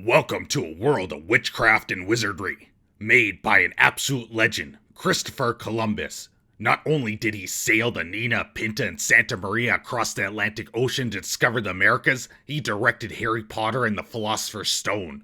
Welcome to a world of witchcraft and wizardry, made by an absolute legend, Christopher Columbus. Not only did he sail the Nina, Pinta, and Santa Maria across the Atlantic Ocean to discover the Americas, he directed Harry Potter and the Philosopher's Stone.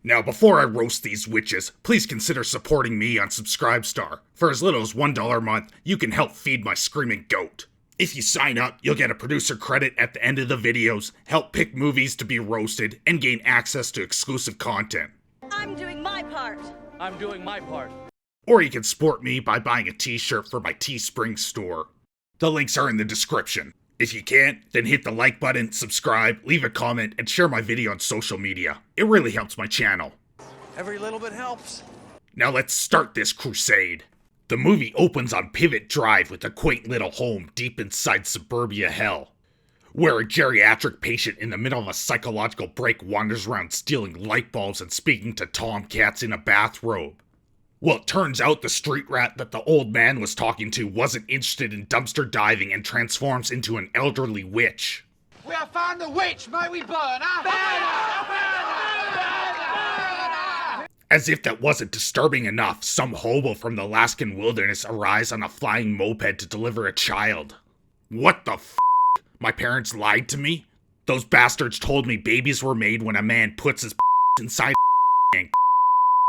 Now, before I roast these witches, please consider supporting me on Subscribestar. For as little as $1 a month, you can help feed my screaming goat. If you sign up, you'll get a producer credit at the end of the videos, help pick movies to be roasted, and gain access to exclusive content. I'm doing my part. I'm doing my part. Or you can support me by buying a t-shirt for my Teespring store. The links are in the description. If you can't, then hit the like button, subscribe, leave a comment, and share my video on social media. It really helps my channel. Every little bit helps. Now let's start this crusade. The movie opens on Pivot Drive with a quaint little home deep inside suburbia hell, where a geriatric patient in the middle of a psychological break wanders around stealing light bulbs and speaking to tomcats in a bathrobe. Well, it turns out the street rat that the old man was talking to wasn't interested in dumpster diving and transforms into an elderly witch. We have found the witch, may we burn her? As if that wasn't disturbing enough, some hobo from the Alaskan wilderness arrives on a flying moped to deliver a child. What the f***? My parents lied to me? Those bastards told me babies were made when a man puts his inside and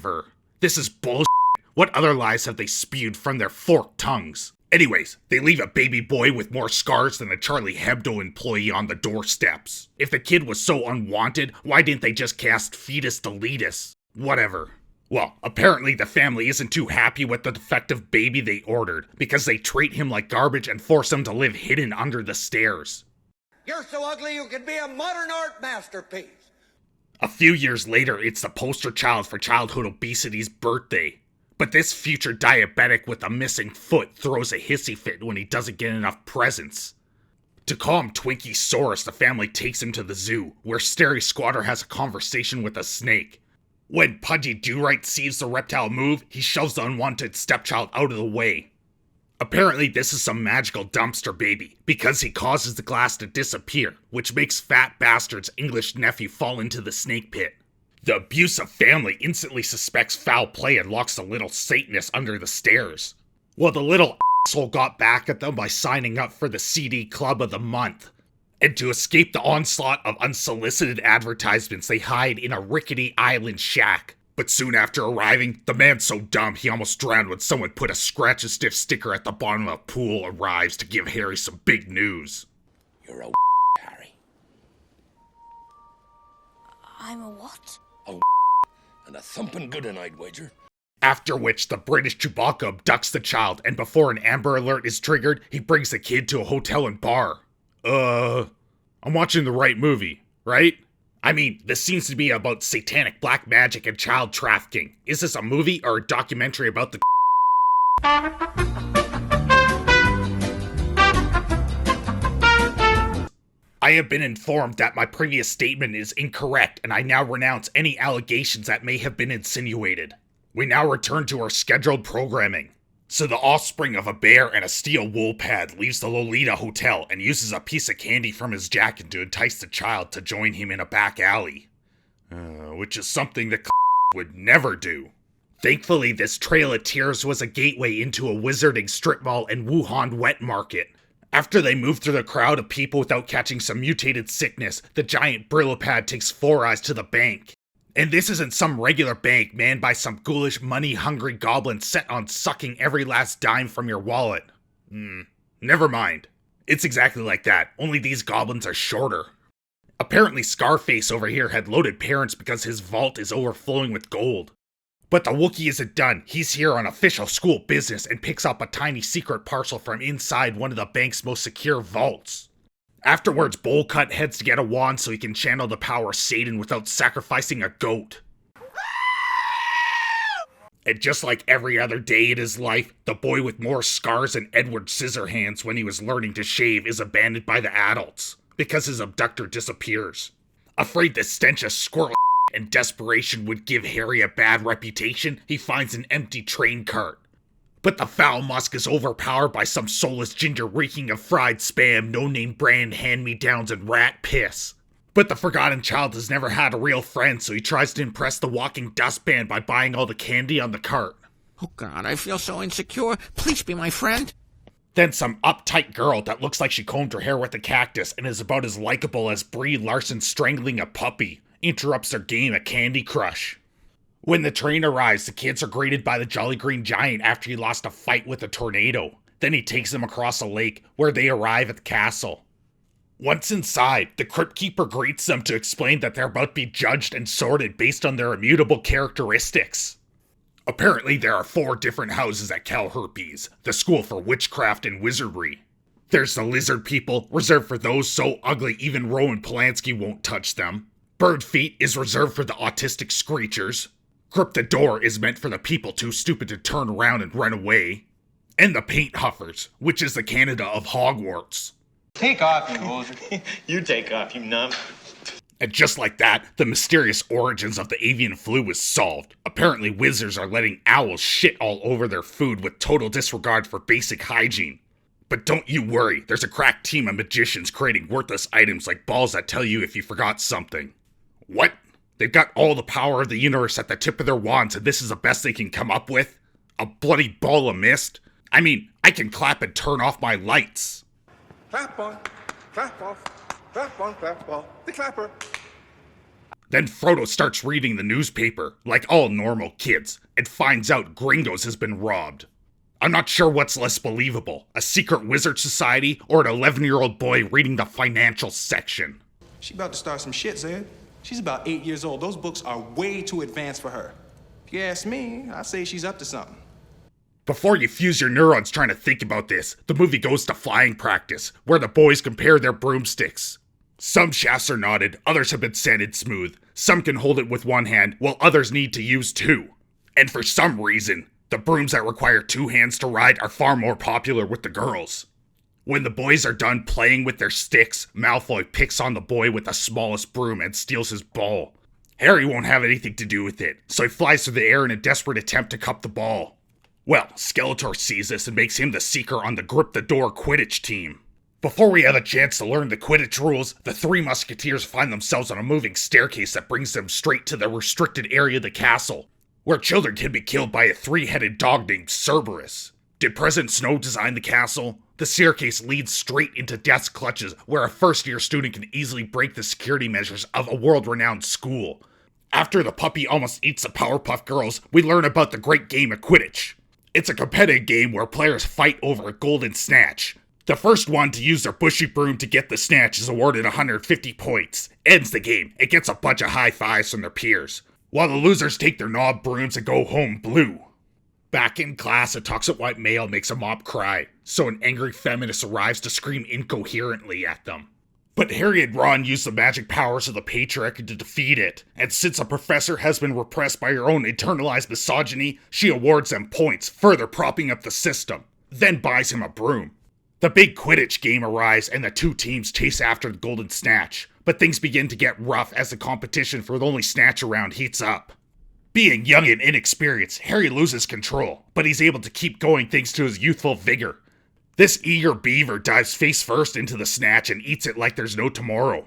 her. This is bullshit. What other lies have they spewed from their forked tongues? Anyways, they leave a baby boy with more scars than a Charlie Hebdo employee on the doorsteps. If the kid was so unwanted, why didn't they just cast Fetus Deletus? Whatever. Well, apparently the family isn't too happy with the defective baby they ordered, because they treat him like garbage and force him to live hidden under the stairs. You're so ugly you could be a modern art masterpiece. A few years later, it's the poster child for childhood obesity's birthday. But this future diabetic with a missing foot throws a hissy fit when he doesn't get enough presents. To calm Twinkie Saurus, the family takes him to the zoo, where Starry Squatter has a conversation with a snake. When Pudgy Do-Right sees the reptile move, he shoves the unwanted stepchild out of the way. Apparently this is some magical dumpster baby, because he causes the glass to disappear, which makes Fat Bastard's English nephew fall into the snake pit. The abusive family instantly suspects foul play and locks the little Satanist under the stairs. Well, the little asshole got back at them by signing up for the CD Club of the Month. And to escape the onslaught of unsolicited advertisements, they hide in a rickety island shack. But soon after arriving, the man's so dumb he almost drowned when someone put a scratch-and-sniff sticker at the bottom of a pool arrives to give Harry some big news. You're a Harry. I'm a what? And a thumping good one, I'd wager. After which, the British Chewbacca abducts the child, and before an Amber Alert is triggered, he brings the kid to a hotel and bar. I'm watching the right movie, right? I mean, this seems to be about satanic black magic and child trafficking. Is this a movie or a documentary about the I have been informed that my previous statement is incorrect, and I now renounce any allegations that may have been insinuated. We now return to our scheduled programming. So the offspring of a bear and a steel wool pad leaves the Lolita Hotel and uses a piece of candy from his jacket to entice the child to join him in a back alley. Which is something that would never do. Thankfully, this Trail of Tears was a gateway into a wizarding strip mall and Wuhan wet market. After they move through the crowd of people without catching some mutated sickness, the giant Brillo pad takes Four Eyes to the bank. And this isn't some regular bank manned by some ghoulish, money-hungry goblin set on sucking every last dime from your wallet. Never mind. It's exactly like that, only these goblins are shorter. Apparently Scarface over here had loaded parents because his vault is overflowing with gold. But the Wookiee isn't done. He's here on official school business and picks up a tiny secret parcel from inside one of the bank's most secure vaults. Afterwards, Bowl-Cut heads to get a wand so he can channel the power of Satan without sacrificing a goat. And just like every other day in his life, the boy with more scars than Edward Scissorhands when he was learning to shave is abandoned by the adults, because his abductor disappears. Afraid the stench of squirrel and desperation would give Harry a bad reputation, he finds an empty train cart. But the foul musk is overpowered by some soulless ginger reeking of fried spam, no-name brand hand-me-downs, and rat piss. But the forgotten child has never had a real friend, so he tries to impress the walking dustpan by buying all the candy on the cart. Oh God, I feel so insecure. Please be my friend. Then some uptight girl that looks like she combed her hair with a cactus and is about as likable as Brie Larson strangling a puppy interrupts their game at Candy Crush. When the train arrives, the kids are greeted by the Jolly Green Giant after he lost a fight with a tornado. Then he takes them across a lake, where they arrive at the castle. Once inside, the Crypt Keeper greets them to explain that they're about to be judged and sorted based on their immutable characteristics. Apparently, there are 4 different houses at Cal Herpes, the school for witchcraft and wizardry. There's the lizard people, reserved for those so ugly even Roman Polanski won't touch them. Bird Feet is reserved for the autistic screechers. Cryptodor is meant for the people too stupid to turn around and run away. And the Paint Huffers, which is the Canada of Hogwarts. Take off, you hoser. You take off, you numb. And just like that, the mysterious origins of the avian flu is solved. Apparently wizards are letting owls shit all over their food with total disregard for basic hygiene. But don't you worry, there's a crack team of magicians creating worthless items like balls that tell you if you forgot something. What? They've got all the power of the universe at the tip of their wands and this is the best they can come up with? A bloody ball of mist? I mean, I can clap and turn off my lights. Clap on, clap off, clap off, the clapper. Then Frodo starts reading the newspaper, like all normal kids, and finds out Gringos has been robbed. I'm not sure what's less believable, a secret wizard society or an 11-year-old boy reading the financial section. She about to start some shit, Zed. She's about 8 years old. Those books are way too advanced for her. If you ask me, I say she's up to something. Before you fuse your neurons trying to think about this, the movie goes to flying practice, where the boys compare their broomsticks. Some shafts are knotted, others have been sanded smooth. Some can hold it with one hand, while others need to use 2. And for some reason, the brooms that require 2 hands to ride are far more popular with the girls. When the boys are done playing with their sticks, Malfoy picks on the boy with the smallest broom and steals his ball. Harry won't have anything to do with it, so he flies through the air in a desperate attempt to cup the ball. Well, Skeletor sees this and makes him the seeker on the Grip the Door Quidditch team. Before we have a chance to learn the Quidditch rules, the 3 Musketeers find themselves on a moving staircase that brings them straight to the restricted area of the castle, where children can be killed by a 3-headed dog named Cerberus. Did President Snow design the castle? The staircase leads straight into Death's clutches, where a first-year student can easily break the security measures of a world-renowned school. After the puppy almost eats the Powerpuff Girls, we learn about the great game of Quidditch. It's a competitive game where players fight over a golden snatch. The first one to use their bushy broom to get the snatch is awarded 150 points. Ends the game. It gets a bunch of high fives from their peers, while the losers take their knob brooms and go home blue. Back in class, a toxic white male makes a mop cry, so an angry feminist arrives to scream incoherently at them. But Harry and Ron use the magic powers of the patriarchy to defeat it, and since a professor has been repressed by her own internalized misogyny, she awards them points, further propping up the system, then buys him a broom. The big Quidditch game arrives and the 2 teams chase after the golden snatch, but things begin to get rough as the competition for the only snatch around heats up. Being young and inexperienced, Harry loses control, but he's able to keep going thanks to his youthful vigor. This eager beaver dives face first into the snatch and eats it like there's no tomorrow.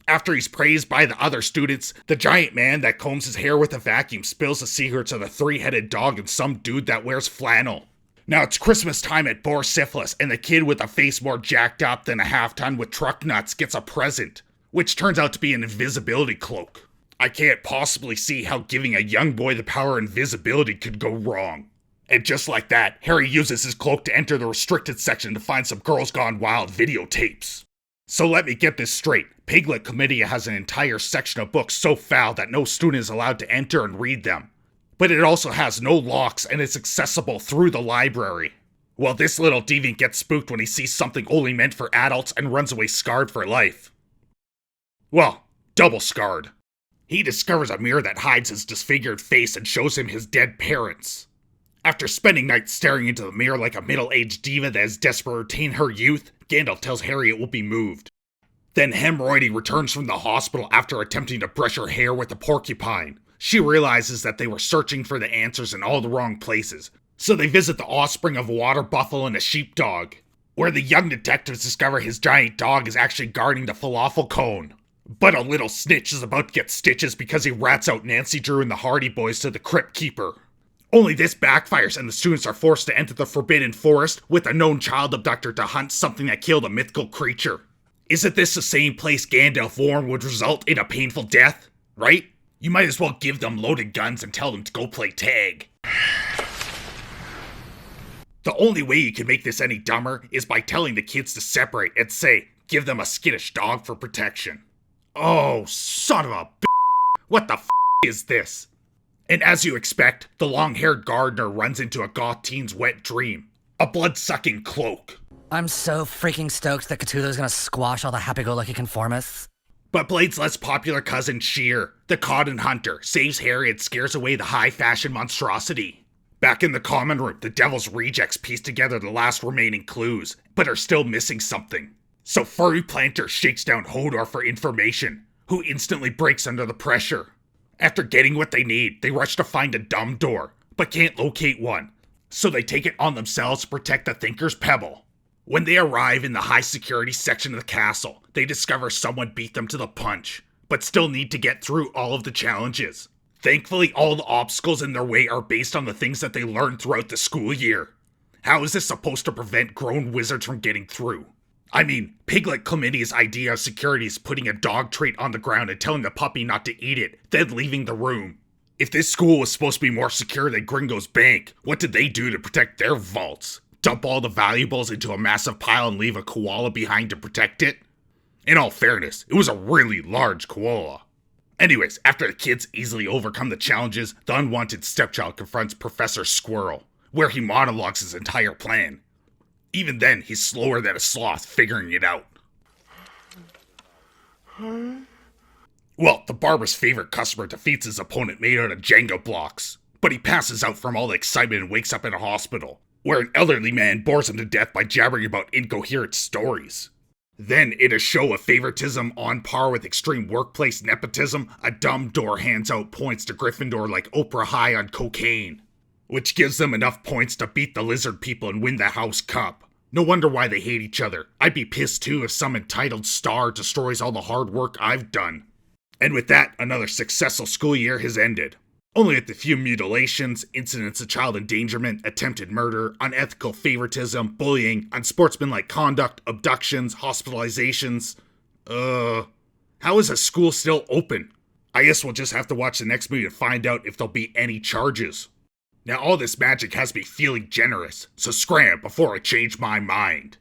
After he's praised by the other students, the giant man that combs his hair with a vacuum spills the secrets of the 3-headed dog and some dude that wears flannel. Now it's Christmas time at Borsiflis, and the kid with a face more jacked up than a half-ton with truck nuts gets a present, which turns out to be an invisibility cloak. I can't possibly see how giving a young boy the power of invisibility could go wrong. And just like that, Harry uses his cloak to enter the restricted section to find some Girls Gone Wild videotapes. So let me get this straight. Piglet Comedia has an entire section of books so foul that no student is allowed to enter and read them. But it also has no locks and it's accessible through the library. Well, this little deviant gets spooked when he sees something only meant for adults and runs away scarred for life. Well, double scarred. He discovers a mirror that hides his disfigured face and shows him his dead parents. After spending nights staring into the mirror like a middle-aged diva that is desperate to retain her youth, Gandalf tells Harry it will be moved. Then Hemorrhoidy returns from the hospital after attempting to brush her hair with a porcupine. She realizes that they were searching for the answers in all the wrong places, so they visit the offspring of a water buffalo and a sheepdog. where the young detectives discover his giant dog is actually guarding the falafel cone. But a little snitch is about to get stitches because he rats out Nancy Drew and the Hardy Boys to the Crypt Keeper. Only this backfires and the students are forced to enter the Forbidden Forest with a known child abductor to hunt something that killed a mythical creature. Isn't this the same place Gandalf warned would result in a painful death? Right? You might as well give them loaded guns and tell them to go play tag. The only way you can make this any dumber is by telling the kids to separate and say, give them a skittish dog for protection. Oh, son of a b****. What the f*** is this? And as you expect, the long-haired gardener runs into a goth teen's wet dream. A blood-sucking cloak. I'm so freaking stoked that Cthulhu's gonna squash all the happy-go-lucky conformists. But Blade's less popular cousin Sheer, the Codden Hunter, saves Harry and scares away the high-fashion monstrosity. Back in the common room, the Devil's Rejects piece together the last remaining clues, but are still missing something. So Furry Planter shakes down Hodor for information, who instantly breaks under the pressure. After getting what they need, they rush to find a dumb door, but can't locate one, so they take it on themselves to protect the Thinker's Pebble. When they arrive in the high-security section of the castle, they discover someone beat them to the punch, but still need to get through all of the challenges. Thankfully, all the obstacles in their way are based on the things that they learned throughout the school year. How is this supposed to prevent grown wizards from getting through? I mean, Piglet Chlamydia's idea of security is putting a dog treat on the ground and telling the puppy not to eat it, then leaving the room. If this school was supposed to be more secure than Gringo's bank, what did they do to protect their vaults? Dump all the valuables into a massive pile and leave a koala behind to protect it? In all fairness, it was a really large koala. Anyways, after the kids easily overcome the challenges, the unwanted stepchild confronts Professor Squirrel, where he monologues his entire plan. Even then, he's slower than a sloth figuring it out. Well, the barber's favorite customer defeats his opponent made out of Jenga blocks, but he passes out from all the excitement and wakes up in a hospital, where an elderly man bores him to death by jabbering about incoherent stories. Then, in a show of favoritism on par with extreme workplace nepotism, a Dumbledore hands out points to Gryffindor like Oprah high on cocaine, which gives them enough points to beat the lizard people and win the house cup. No wonder why they hate each other. I'd be pissed too if some entitled star destroys all the hard work I've done. And with that, another successful school year has ended. Only with a few mutilations, incidents of child endangerment, attempted murder, unethical favoritism, bullying, unsportsmanlike conduct, abductions, hospitalizations. How is a school still open? I guess we'll just have to watch the next movie to find out if there'll be any charges. Now all this magic has me feeling generous, so scram before I change my mind.